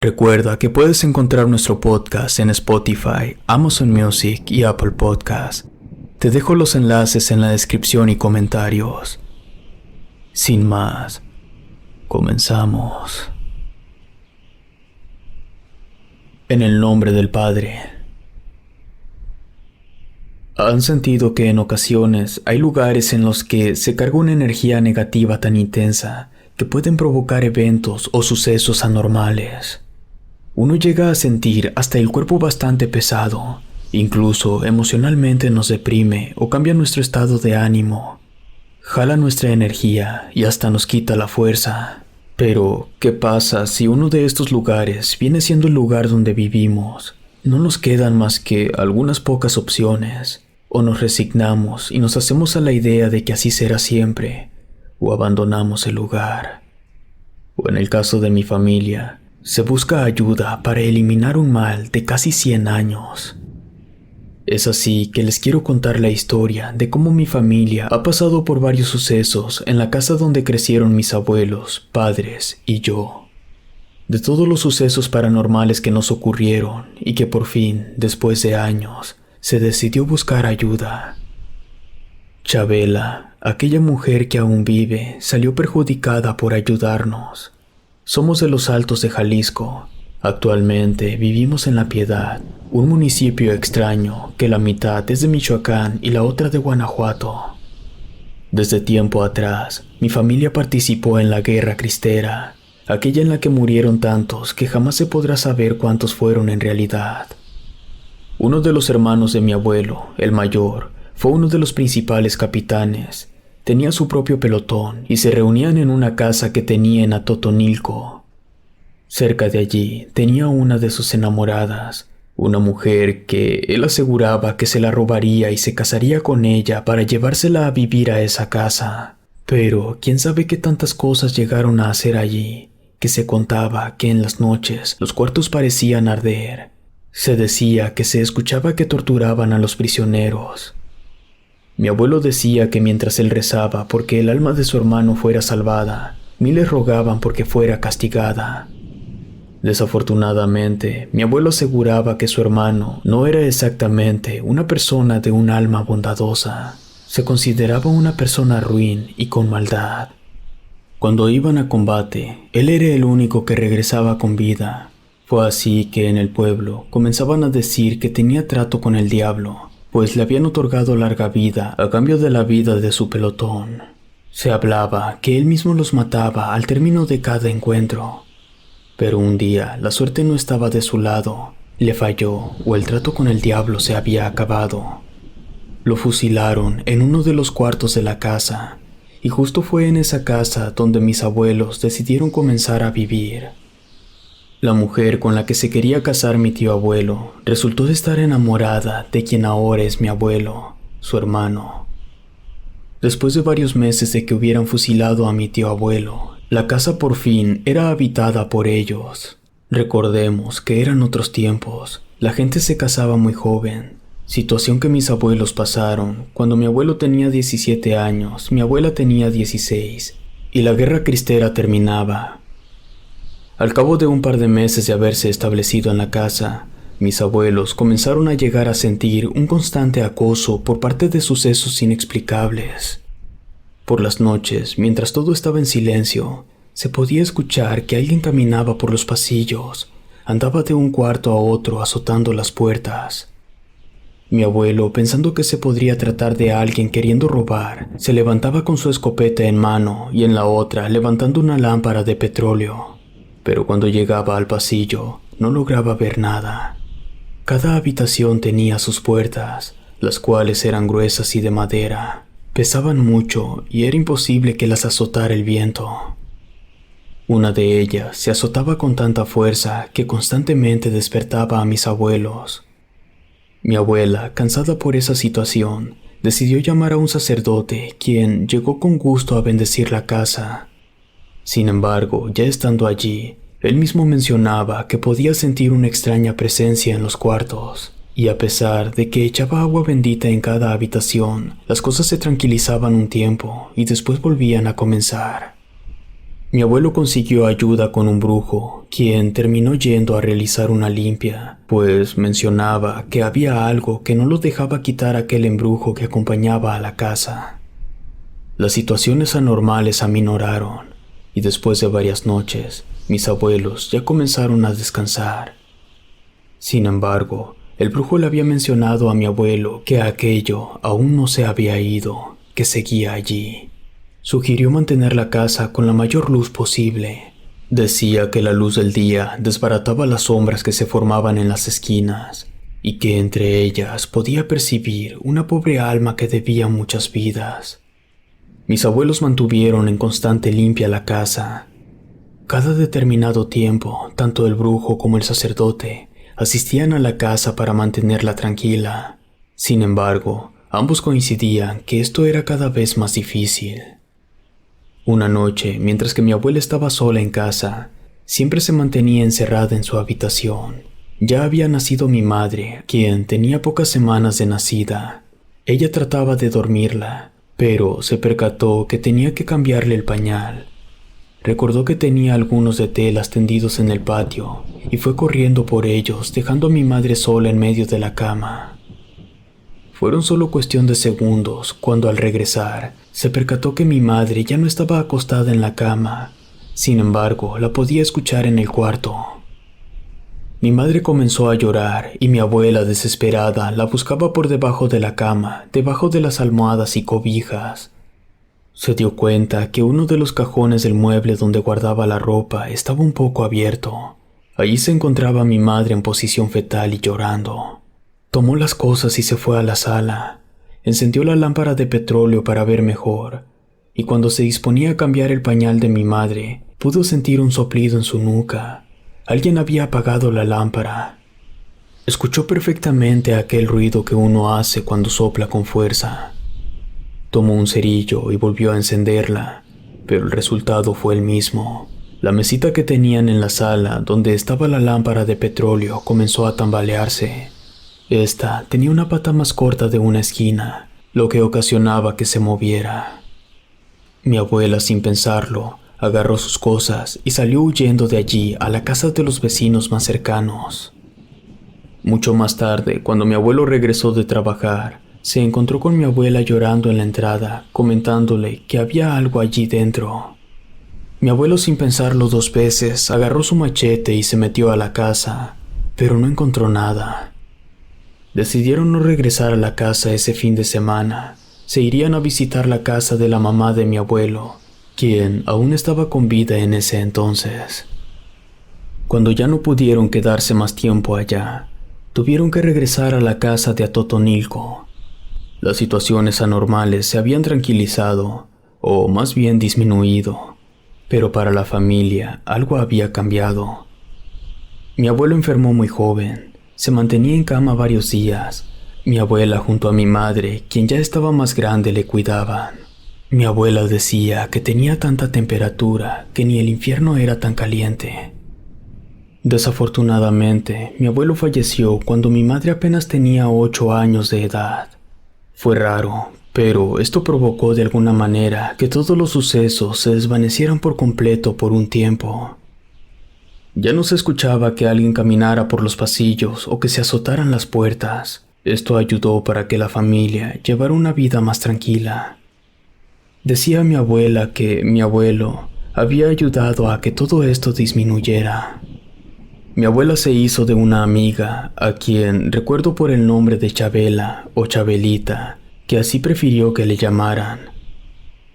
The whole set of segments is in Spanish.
Recuerda que puedes encontrar nuestro podcast en Spotify, Amazon Music y Apple Podcast. Te dejo los enlaces en la descripción y comentarios. Sin más, comenzamos. En el nombre del Padre. ¿Han sentido que en ocasiones hay lugares en los que se carga una energía negativa tan intensa que pueden provocar eventos o sucesos anormales? Uno llega a sentir hasta el cuerpo bastante pesado, incluso emocionalmente nos deprime o cambia nuestro estado de ánimo, jala nuestra energía y hasta nos quita la fuerza. Pero, ¿qué pasa si uno de estos lugares viene siendo el lugar donde vivimos? No nos quedan más que algunas pocas opciones, o nos resignamos y nos hacemos a la idea de que así será siempre, o abandonamos el lugar. O en el caso de mi familia, se busca ayuda para eliminar un mal de casi 100 años. Es así que les quiero contar la historia de cómo mi familia ha pasado por varios sucesos en la casa donde crecieron mis abuelos, padres y yo. De todos los sucesos paranormales que nos ocurrieron y que por fin, después de años, se decidió buscar ayuda. Chabela, aquella mujer que aún vive, salió perjudicada por ayudarnos. Somos de los Altos de Jalisco. Actualmente vivimos en La Piedad, un municipio extraño que la mitad es de Michoacán y la otra de Guanajuato. Desde tiempo atrás, mi familia participó en la Guerra Cristera, aquella en la que murieron tantos que jamás se podrá saber cuántos fueron en realidad. Uno de los hermanos de mi abuelo, el mayor, fue uno de los principales capitanes. Tenía su propio pelotón y se reunían en una casa que tenía en Atotonilco. Cerca de allí tenía una de sus enamoradas, una mujer que él aseguraba que se la robaría y se casaría con ella para llevársela a vivir a esa casa. Pero quién sabe qué tantas cosas llegaron a hacer allí, que se contaba que en las noches los cuartos parecían arder. Se decía que se escuchaba que torturaban a los prisioneros. Mi abuelo decía que mientras él rezaba porque el alma de su hermano fuera salvada, miles rogaban porque fuera castigada. Desafortunadamente, mi abuelo aseguraba que su hermano no era exactamente una persona de un alma bondadosa. Se consideraba una persona ruin y con maldad. Cuando iban a combate, él era el único que regresaba con vida. Fue así que en el pueblo comenzaban a decir que tenía trato con el diablo, pues le habían otorgado larga vida a cambio de la vida de su pelotón. Se hablaba que él mismo los mataba al término de cada encuentro. Pero un día la suerte no estaba de su lado, le falló o el trato con el diablo se había acabado. Lo fusilaron en uno de los cuartos de la casa, y justo fue en esa casa donde mis abuelos decidieron comenzar a vivir. La mujer con la que se quería casar mi tío abuelo resultó de estar enamorada de quien ahora es mi abuelo, su hermano. Después de varios meses de que hubieran fusilado a mi tío abuelo, la casa por fin era habitada por ellos. Recordemos que eran otros tiempos, la gente se casaba muy joven, situación que mis abuelos pasaron. Cuando mi abuelo tenía 17 años, mi abuela tenía 16, y la guerra cristera terminaba. Al cabo de un par de meses de haberse establecido en la casa, mis abuelos comenzaron a llegar a sentir un constante acoso por parte de sucesos inexplicables. Por las noches, mientras todo estaba en silencio, se podía escuchar que alguien caminaba por los pasillos, andaba de un cuarto a otro azotando las puertas. Mi abuelo, pensando que se podría tratar de alguien queriendo robar, se levantaba con su escopeta en mano y en la otra levantando una lámpara de petróleo. Pero cuando llegaba al pasillo, no lograba ver nada. Cada habitación tenía sus puertas, las cuales eran gruesas y de madera. Pesaban mucho y era imposible que las azotara el viento. Una de ellas se azotaba con tanta fuerza que constantemente despertaba a mis abuelos. Mi abuela, cansada por esa situación, decidió llamar a un sacerdote, quien llegó con gusto a bendecir la casa. Sin embargo, ya estando allí, él mismo mencionaba que podía sentir una extraña presencia en los cuartos, y a pesar de que echaba agua bendita en cada habitación, las cosas se tranquilizaban un tiempo y después volvían a comenzar. Mi abuelo consiguió ayuda con un brujo, quien terminó yendo a realizar una limpia, pues mencionaba que había algo que no lo dejaba quitar aquel embrujo que acompañaba a la casa. Las situaciones anormales aminoraron, y después de varias noches, mis abuelos ya comenzaron a descansar. Sin embargo, el brujo le había mencionado a mi abuelo que aquello aún no se había ido, que seguía allí. Sugirió mantener la casa con la mayor luz posible. Decía que la luz del día desbarataba las sombras que se formaban en las esquinas, y que entre ellas podía percibir una pobre alma que debía muchas vidas. Mis abuelos mantuvieron en constante limpia la casa. Cada determinado tiempo, tanto el brujo como el sacerdote asistían a la casa para mantenerla tranquila. Sin embargo, ambos coincidían que esto era cada vez más difícil. Una noche, mientras que mi abuela estaba sola en casa, siempre se mantenía encerrada en su habitación. Ya había nacido mi madre, quien tenía pocas semanas de nacida. Ella trataba de dormirla, pero se percató que tenía que cambiarle el pañal. Recordó que tenía algunos de telas tendidos en el patio y fue corriendo por ellos, dejando a mi madre sola en medio de la cama. Fueron solo cuestión de segundos cuando al regresar se percató que mi madre ya no estaba acostada en la cama. Sin embargo, la podía escuchar en el cuarto. Mi madre comenzó a llorar y mi abuela, desesperada, la buscaba por debajo de la cama, debajo de las almohadas y cobijas. Se dio cuenta que uno de los cajones del mueble donde guardaba la ropa estaba un poco abierto. Allí se encontraba mi madre en posición fetal y llorando. Tomó las cosas y se fue a la sala. Encendió la lámpara de petróleo para ver mejor, y cuando se disponía a cambiar el pañal de mi madre, pudo sentir un soplido en su nuca. Alguien había apagado la lámpara. Escuchó perfectamente aquel ruido que uno hace cuando sopla con fuerza. Tomó un cerillo y volvió a encenderla, pero el resultado fue el mismo. La mesita que tenían en la sala, donde estaba la lámpara de petróleo, comenzó a tambalearse. Esta tenía una pata más corta de una esquina, lo que ocasionaba que se moviera. Mi abuela, sin pensarlo, agarró sus cosas y salió huyendo de allí a la casa de los vecinos más cercanos. Mucho más tarde, cuando mi abuelo regresó de trabajar, se encontró con mi abuela llorando en la entrada, comentándole que había algo allí dentro. Mi abuelo, sin pensarlo dos veces, agarró su machete y se metió a la casa, pero no encontró nada. Decidieron no regresar a la casa ese fin de semana. Se irían a visitar la casa de la mamá de mi abuelo, quien aún estaba con vida en ese entonces. Cuando ya no pudieron quedarse más tiempo allá, tuvieron que regresar a la casa de Atotonilco. Las situaciones anormales se habían tranquilizado, o más bien disminuido, pero para la familia algo había cambiado. Mi abuelo enfermó muy joven. Se mantenía en cama varios días. Mi abuela junto a mi madre, quien ya estaba más grande, le cuidaban. Mi abuela decía que tenía tanta temperatura que ni el infierno era tan caliente. Desafortunadamente, mi abuelo falleció cuando mi madre apenas tenía 8 años de edad. Fue raro, pero esto provocó de alguna manera que todos los sucesos se desvanecieran por completo por un tiempo. Ya no se escuchaba que alguien caminara por los pasillos o que se azotaran las puertas. Esto ayudó para que la familia llevara una vida más tranquila. Decía mi abuela que mi abuelo había ayudado a que todo esto disminuyera. Mi abuela se hizo de una amiga, a quien recuerdo por el nombre de Chabela o Chabelita, que así prefirió que le llamaran.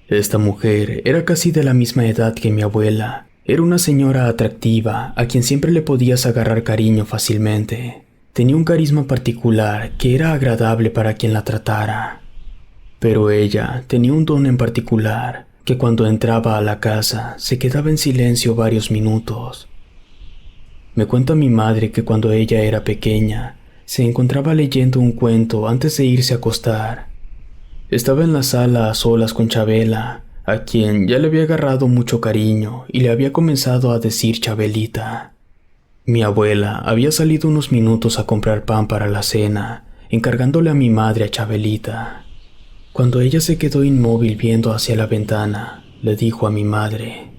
Esta mujer era casi de la misma edad que mi abuela. Era una señora atractiva a quien siempre le podías agarrar cariño fácilmente. Tenía un carisma particular que era agradable para quien la tratara. Pero ella tenía un don en particular, que cuando entraba a la casa se quedaba en silencio varios minutos. Me cuenta mi madre que cuando ella era pequeña, se encontraba leyendo un cuento antes de irse a acostar. Estaba en la sala a solas con Chabela, a quien ya le había agarrado mucho cariño y le había comenzado a decir Chabelita. Mi abuela había salido unos minutos a comprar pan para la cena, encargándole a mi madre a Chabelita. Cuando ella se quedó inmóvil viendo hacia la ventana, le dijo a mi madre: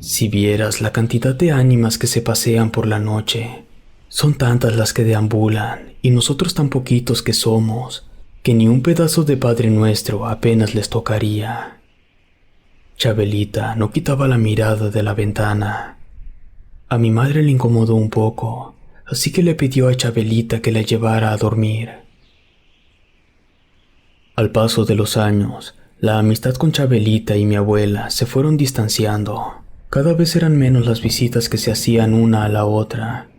Si vieras la cantidad de ánimas que se pasean por la noche, son tantas las que deambulan y nosotros tan poquitos que somos, que ni un pedazo de Padre Nuestro apenas les tocaría. Chabelita no quitaba la mirada de la ventana. A mi madre le incomodó un poco, así que le pidió a Chabelita que la llevara a dormir. Al paso de los años, la amistad con Chabelita y mi abuela se fueron distanciando. Cada vez eran menos las visitas que se hacían una a la otra.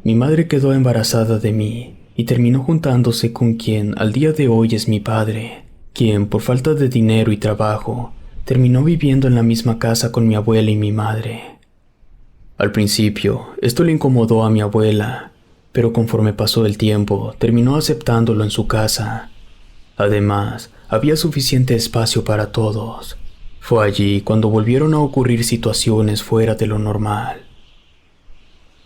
Mi madre quedó embarazada de mí y terminó juntándose con quien al día de hoy es mi padre, quien por falta de dinero y trabajo terminó viviendo en la misma casa con mi abuela y mi madre. Al principio, esto le incomodó a mi abuela, pero conforme pasó el tiempo, terminó aceptándolo en su casa. Además, había suficiente espacio para todos. Fue allí cuando volvieron a ocurrir situaciones fuera de lo normal.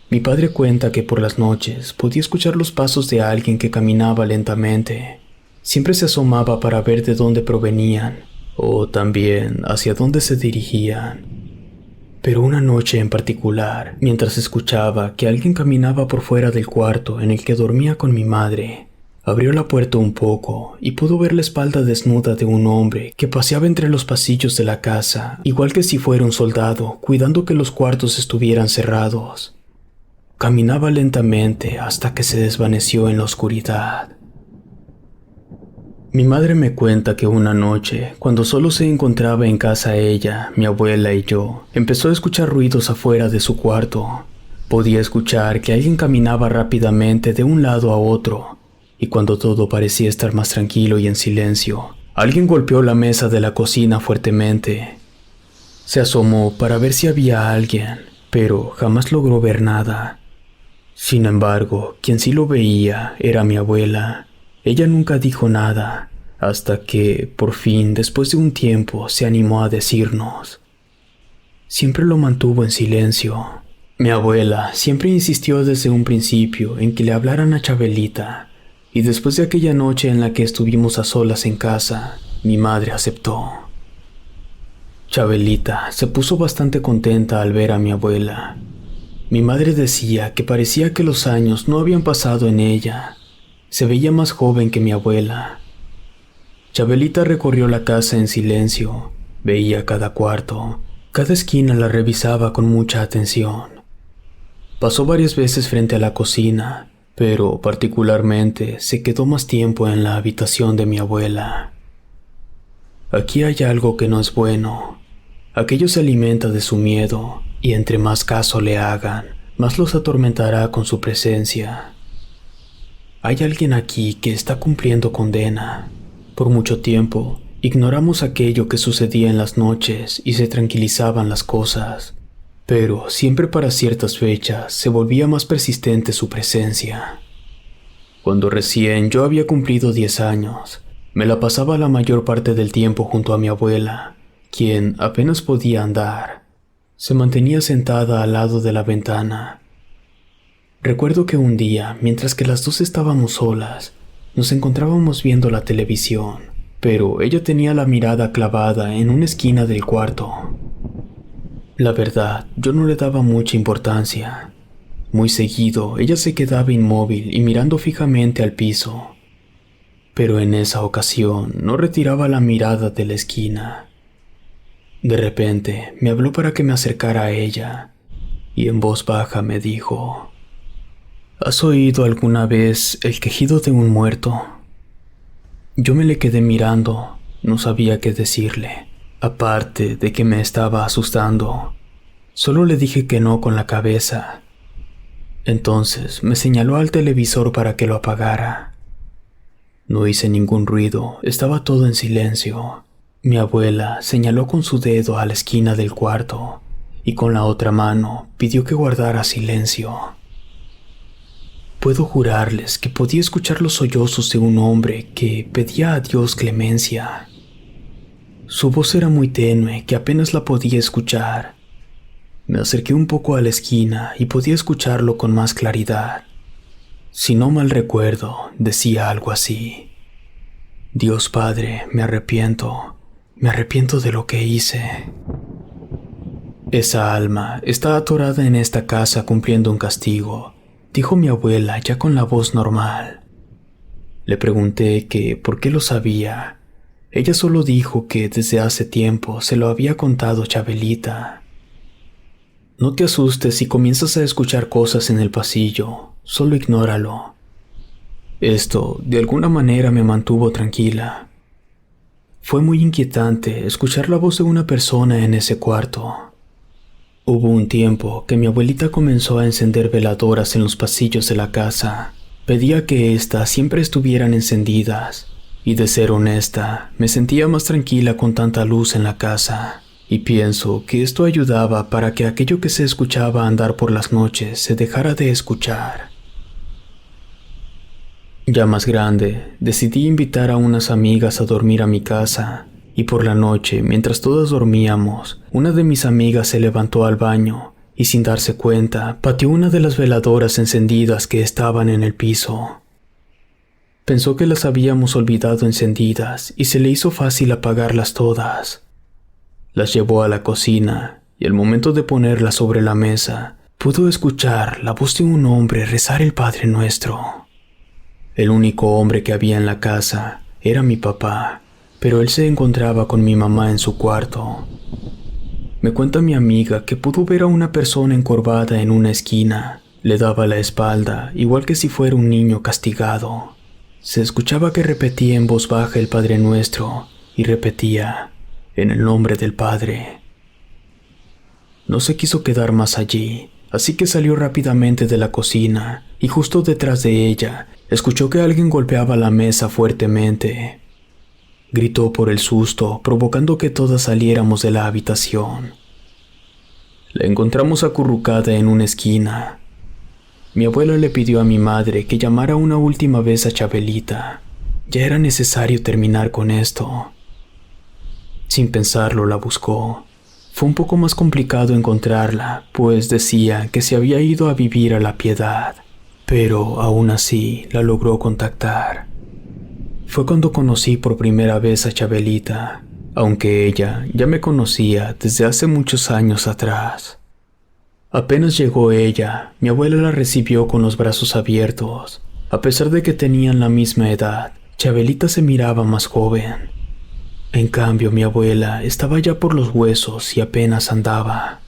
Mi padre cuenta que por las noches podía escuchar los pasos de alguien que caminaba lentamente. Siempre se asomaba para ver de dónde provenían, o también hacia dónde se dirigían. Pero una noche en particular, mientras escuchaba que alguien caminaba por fuera del cuarto en el que dormía con mi madre, abrió la puerta un poco y pudo ver la espalda desnuda de un hombre que paseaba entre los pasillos de la casa, igual que si fuera un soldado, cuidando que los cuartos estuvieran cerrados. Caminaba lentamente hasta que se desvaneció en la oscuridad. Mi madre me cuenta que una noche, cuando solo se encontraba en casa ella, mi abuela y yo, empezó a escuchar ruidos afuera de su cuarto. Podía escuchar que alguien caminaba rápidamente de un lado a otro, y cuando todo parecía estar más tranquilo y en silencio, alguien golpeó la mesa de la cocina fuertemente. Se asomó para ver si había alguien, pero jamás logró ver nada. Sin embargo, quien sí lo veía era mi abuela. Ella nunca dijo nada, hasta que, por fin, después de un tiempo, se animó a decirnos. Siempre lo mantuvo en silencio. Mi abuela siempre insistió desde un principio en que le hablaran a Chabelita, y después de aquella noche en la que estuvimos a solas en casa, mi madre aceptó. Chabelita se puso bastante contenta al ver a mi abuela. Mi madre decía que parecía que los años no habían pasado en ella. Se veía más joven que mi abuela. Chabelita recorrió la casa en silencio, veía cada cuarto, cada esquina la revisaba con mucha atención. Pasó varias veces frente a la cocina, pero particularmente se quedó más tiempo en la habitación de mi abuela. Aquí hay algo que no es bueno. Aquello se alimenta de su miedo, y entre más caso le hagan, más los atormentará con su presencia. Hay alguien aquí que está cumpliendo condena. Por mucho tiempo, ignoramos aquello que sucedía en las noches y se tranquilizaban las cosas. Pero siempre para ciertas fechas se volvía más persistente su presencia. Cuando recién yo había cumplido 10 años, me la pasaba la mayor parte del tiempo junto a mi abuela, quien apenas podía andar. Se mantenía sentada al lado de la ventana. Recuerdo que un día, mientras que las dos estábamos solas, nos encontrábamos viendo la televisión, pero ella tenía la mirada clavada en una esquina del cuarto. La verdad, yo no le daba mucha importancia. Muy seguido, ella se quedaba inmóvil y mirando fijamente al piso. Pero en esa ocasión no retiraba la mirada de la esquina. De repente, me habló para que me acercara a ella, y en voz baja me dijo: ¿Has oído alguna vez el quejido de un muerto? Yo me le quedé mirando, no sabía qué decirle. Aparte de que me estaba asustando, solo le dije que no con la cabeza. Entonces me señaló al televisor para que lo apagara. No hice ningún ruido, estaba todo en silencio. Mi abuela señaló con su dedo a la esquina del cuarto y con la otra mano pidió que guardara silencio. Puedo jurarles que podía escuchar los sollozos de un hombre que pedía a Dios clemencia. Su voz era muy tenue, que apenas la podía escuchar. Me acerqué un poco a la esquina y podía escucharlo con más claridad. Si no mal recuerdo, decía algo así: Dios Padre, me arrepiento de lo que hice. Esa alma está atorada en esta casa cumpliendo un castigo, dijo mi abuela ya con la voz normal. Le pregunté que por qué lo sabía. Ella solo dijo que desde hace tiempo se lo había contado Chabelita. No te asustes si comienzas a escuchar cosas en el pasillo, solo ignóralo. Esto, de alguna manera, me mantuvo tranquila. Fue muy inquietante escuchar la voz de una persona en ese cuarto. Hubo un tiempo que mi abuelita comenzó a encender veladoras en los pasillos de la casa. Pedía que éstas siempre estuvieran encendidas, y de ser honesta, me sentía más tranquila con tanta luz en la casa. Y pienso que esto ayudaba para que aquello que se escuchaba andar por las noches se dejara de escuchar. Ya más grande, decidí invitar a unas amigas a dormir a mi casa, y por la noche, mientras todas dormíamos, una de mis amigas se levantó al baño y sin darse cuenta, pateó una de las veladoras encendidas que estaban en el piso. Pensó que las habíamos olvidado encendidas y se le hizo fácil apagarlas todas. Las llevó a la cocina y al momento de ponerlas sobre la mesa, pudo escuchar la voz de un hombre rezar el Padre Nuestro. El único hombre que había en la casa era mi papá, pero él se encontraba con mi mamá en su cuarto. Me cuenta mi amiga que pudo ver a una persona encorvada en una esquina. Le daba la espalda, igual que si fuera un niño castigado. Se escuchaba que repetía en voz baja el Padre Nuestro y repetía: en el nombre del Padre. No se quiso quedar más allí, así que salió rápidamente de la cocina y justo detrás de ella escuchó que alguien golpeaba la mesa fuertemente. Gritó por el susto, provocando que todas saliéramos de la habitación. La encontramos acurrucada en una esquina. Mi abuela le pidió a mi madre que llamara una última vez a Chabelita. Ya era necesario terminar con esto. Sin pensarlo, la buscó. Fue un poco más complicado encontrarla, pues decía que se había ido a vivir a La Piedad, pero aún así la logró contactar. Fue cuando conocí por primera vez a Chabelita, aunque ella ya me conocía desde hace muchos años atrás. Apenas llegó ella, mi abuela la recibió con los brazos abiertos. A pesar de que tenían la misma edad, Chabelita se miraba más joven. En cambio, mi abuela estaba ya por los huesos y apenas andaba.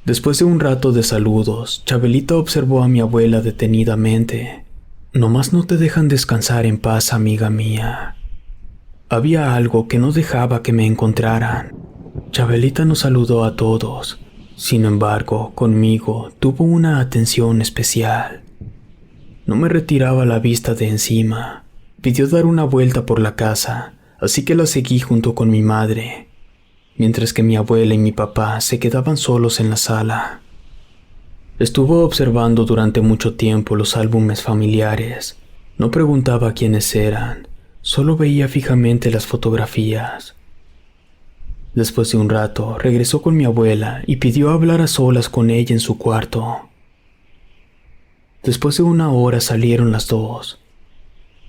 Después de un rato de saludos, Chabelita observó a mi abuela detenidamente. «Nomás no te dejan descansar en paz, amiga mía». Había algo que no dejaba que me encontraran. Chabelita nos saludó a todos. Sin embargo, conmigo tuvo una atención especial. No me retiraba la vista de encima. Pidió dar una vuelta por la casa, así que la seguí junto con mi madre, mientras que mi abuela y mi papá se quedaban solos en la sala. Estuvo observando durante mucho tiempo los álbumes familiares. No preguntaba quiénes eran, solo veía fijamente las fotografías. Después de un rato, regresó con mi abuela y pidió hablar a solas con ella en su cuarto. Después de una hora salieron las dos.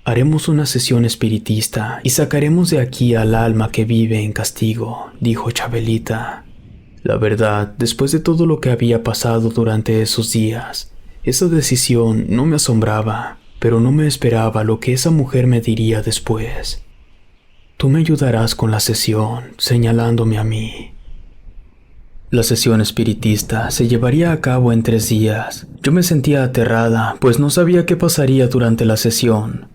«Haremos una sesión espiritista y sacaremos de aquí al alma que vive en castigo», dijo Chabelita. La verdad, después de todo lo que había pasado durante esos días, esa decisión no me asombraba, pero no me esperaba lo que esa mujer me diría después. «Tú me ayudarás con la sesión», señalándome a mí. La sesión espiritista se llevaría a cabo en 3 días. Yo me sentía aterrada, pues no sabía qué pasaría durante la sesión.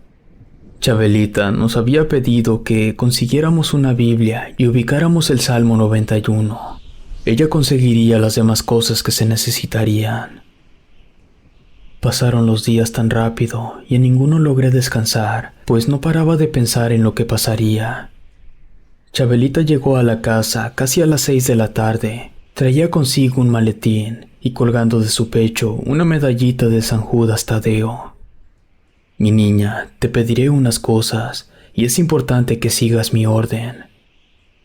Chabelita nos había pedido que consiguiéramos una Biblia y ubicáramos el Salmo 91. Ella conseguiría las demás cosas que se necesitarían. Pasaron los días tan rápido y en ninguno logré descansar, pues no paraba de pensar en lo que pasaría. Chabelita llegó a la casa casi a las 6 de la tarde. Traía consigo un maletín y colgando de su pecho una medallita de San Judas Tadeo. «Mi niña, te pediré unas cosas y es importante que sigas mi orden.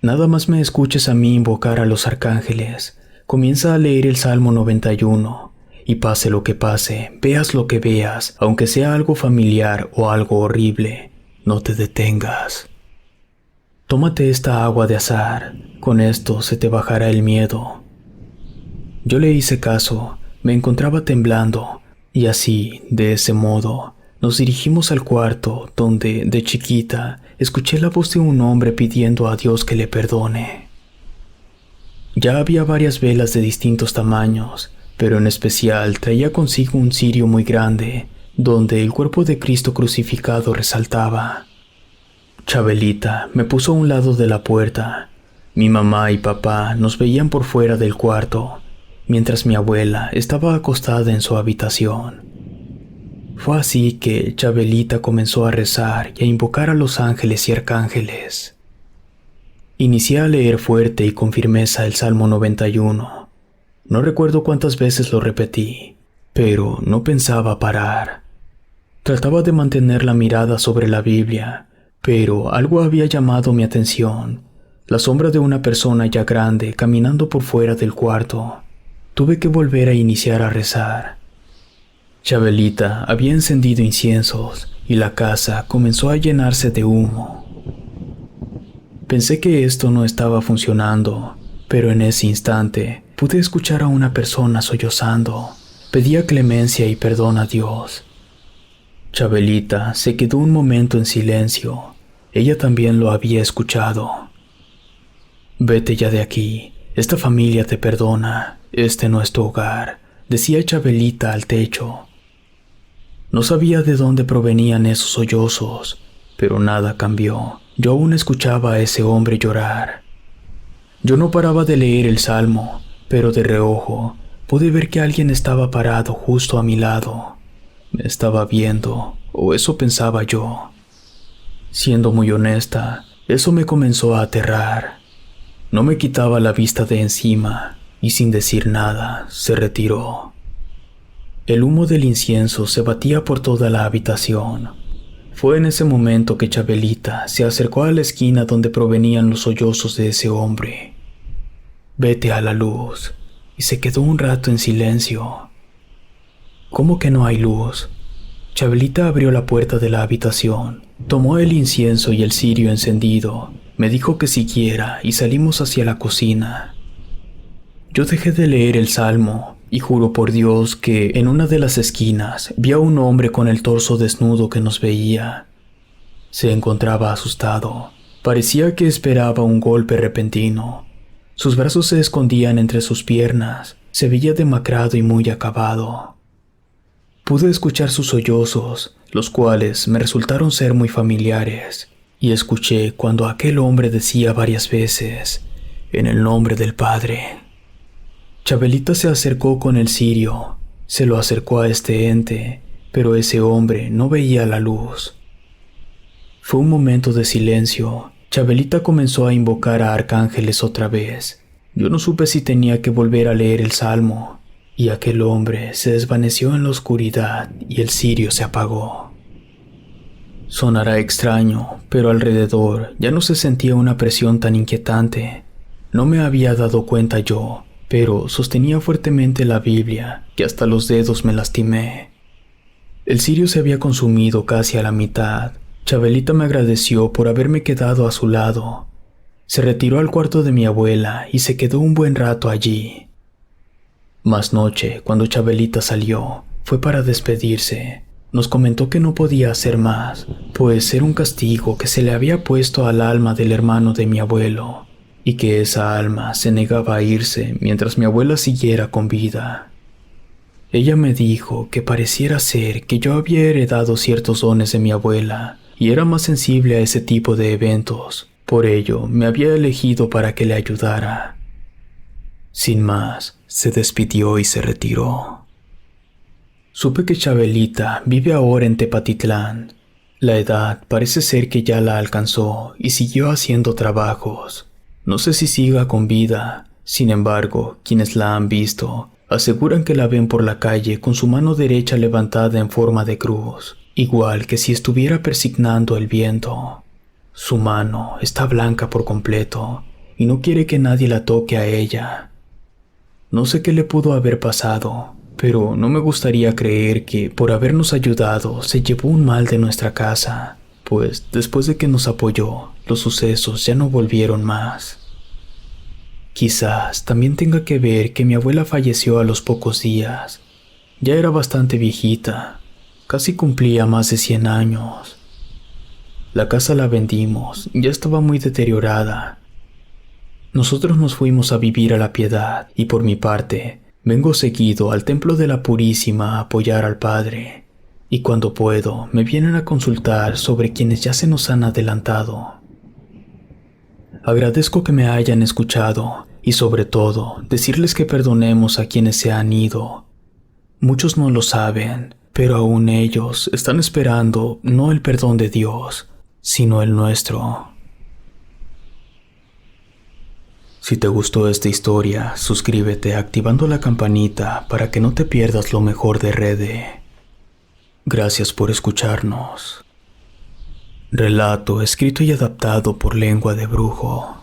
Nada más me escuches a mí invocar a los arcángeles. Comienza a leer el Salmo 91 y pase lo que pase, veas lo que veas, aunque sea algo familiar o algo horrible, no te detengas. Tómate esta agua de azahar, con esto se te bajará el miedo. Yo le hice caso, me encontraba temblando, y así, de ese modo, nos dirigimos al cuarto donde, de chiquita, escuché la voz de un hombre pidiendo a Dios que le perdone. Ya había varias velas de distintos tamaños, pero en especial traía consigo un cirio muy grande, donde el cuerpo de Cristo crucificado resaltaba. Chabelita me puso a un lado de la puerta. Mi mamá y papá nos veían por fuera del cuarto, mientras mi abuela estaba acostada en su habitación. Fue así que Chabelita comenzó a rezar y a invocar a los ángeles y arcángeles. Inicié a leer fuerte y con firmeza el Salmo 91. No recuerdo cuántas veces lo repetí, pero no pensaba parar. Trataba de mantener la mirada sobre la Biblia, pero algo había llamado mi atención. La sombra de una persona ya grande caminando por fuera del cuarto. Tuve que volver a iniciar a rezar. Chabelita había encendido inciensos y la casa comenzó a llenarse de humo. Pensé que esto no estaba funcionando, pero en ese instante pude escuchar a una persona sollozando. Pedía clemencia y perdón a Dios. Chabelita se quedó un momento en silencio. Ella también lo había escuchado. «Vete ya de aquí, esta familia te perdona, este no es tu hogar», decía Chabelita al techo. No sabía de dónde provenían esos sollozos, pero nada cambió. Yo aún escuchaba a ese hombre llorar. Yo no paraba de leer el salmo, pero de reojo pude ver que alguien estaba parado justo a mi lado. Me estaba viendo, o eso pensaba yo. Siendo muy honesta, eso me comenzó a aterrar. No me quitaba la vista de encima, y sin decir nada, se retiró. El humo del incienso se batía por toda la habitación. Fue en ese momento que Chabelita se acercó a la esquina donde provenían los sollozos de ese hombre. «Vete a la luz», y se quedó un rato en silencio. «¿Cómo que no hay luz?». Chabelita abrió la puerta de la habitación, tomó el incienso y el cirio encendido, me dijo que siguiera y salimos hacia la cocina. Yo dejé de leer el salmo y juro por Dios que en una de las esquinas vi a un hombre con el torso desnudo que nos veía. Se encontraba asustado, parecía que esperaba un golpe repentino. Sus brazos se escondían entre sus piernas, se veía demacrado y muy acabado. Pude escuchar sus sollozos, los cuales me resultaron ser muy familiares, y escuché cuando aquel hombre decía varias veces, «En el nombre del Padre». Chabelita se acercó con el cirio, se lo acercó a este ente, pero ese hombre no veía la luz. Fue un momento de silencio. Chabelita comenzó a invocar a arcángeles otra vez. Yo no supe si tenía que volver a leer el salmo, y aquel hombre se desvaneció en la oscuridad y el cirio se apagó. Sonará extraño, pero alrededor ya no se sentía una presión tan inquietante. No me había dado cuenta yo, pero sostenía fuertemente la Biblia, que hasta los dedos me lastimé. El cirio se había consumido casi a la mitad. Chabelita me agradeció por haberme quedado a su lado. Se retiró al cuarto de mi abuela y se quedó un buen rato allí. Más noche, cuando Chabelita salió, fue para despedirse. Nos comentó que no podía hacer más, pues era un castigo que se le había puesto al alma del hermano de mi abuelo, y que esa alma se negaba a irse mientras mi abuela siguiera con vida. Ella me dijo que pareciera ser que yo había heredado ciertos dones de mi abuela y era más sensible a ese tipo de eventos, por ello me había elegido para que le ayudara. Sin más, se despidió y se retiró. Supe que Chabelita vive ahora en Tepatitlán. La edad parece ser que ya la alcanzó y siguió haciendo trabajos. No sé si siga con vida, sin embargo, quienes la han visto aseguran que la ven por la calle con su mano derecha levantada en forma de cruz, igual que si estuviera persignando el viento. Su mano está blanca por completo y no quiere que nadie la toque a ella. No sé qué le pudo haber pasado, pero no me gustaría creer que por habernos ayudado se llevó un mal de nuestra casa, pues después de que nos apoyó, los sucesos ya no volvieron más. Quizás también tenga que ver que mi abuela falleció a los pocos días. Ya era bastante viejita, casi cumplía más de 100 años. La casa la vendimos, ya estaba muy deteriorada. Nosotros nos fuimos a vivir a La Piedad y por mi parte, vengo seguido al Templo de la Purísima a apoyar al Padre. Y cuando puedo, me vienen a consultar sobre quienes ya se nos han adelantado. Agradezco que me hayan escuchado y sobre todo decirles que perdonemos a quienes se han ido. Muchos no lo saben, pero aún ellos están esperando no el perdón de Dios, sino el nuestro. Si te gustó esta historia, suscríbete activando la campanita para que no te pierdas lo mejor de Rede. Gracias por escucharnos. Relato escrito y adaptado por Lengua de Brujo.